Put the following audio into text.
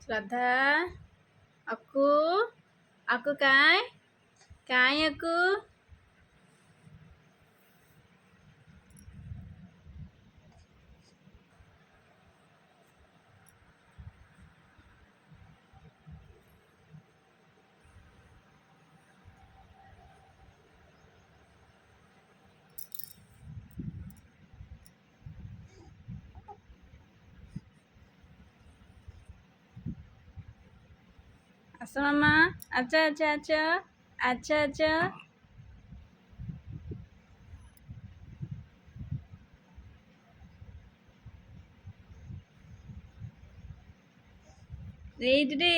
শ্রদ্ধা aku aku kai kai aku আসো মামা আচ্ছা আচ্ছা আচ্ছা আচ্ছা আচ্ছা এই রে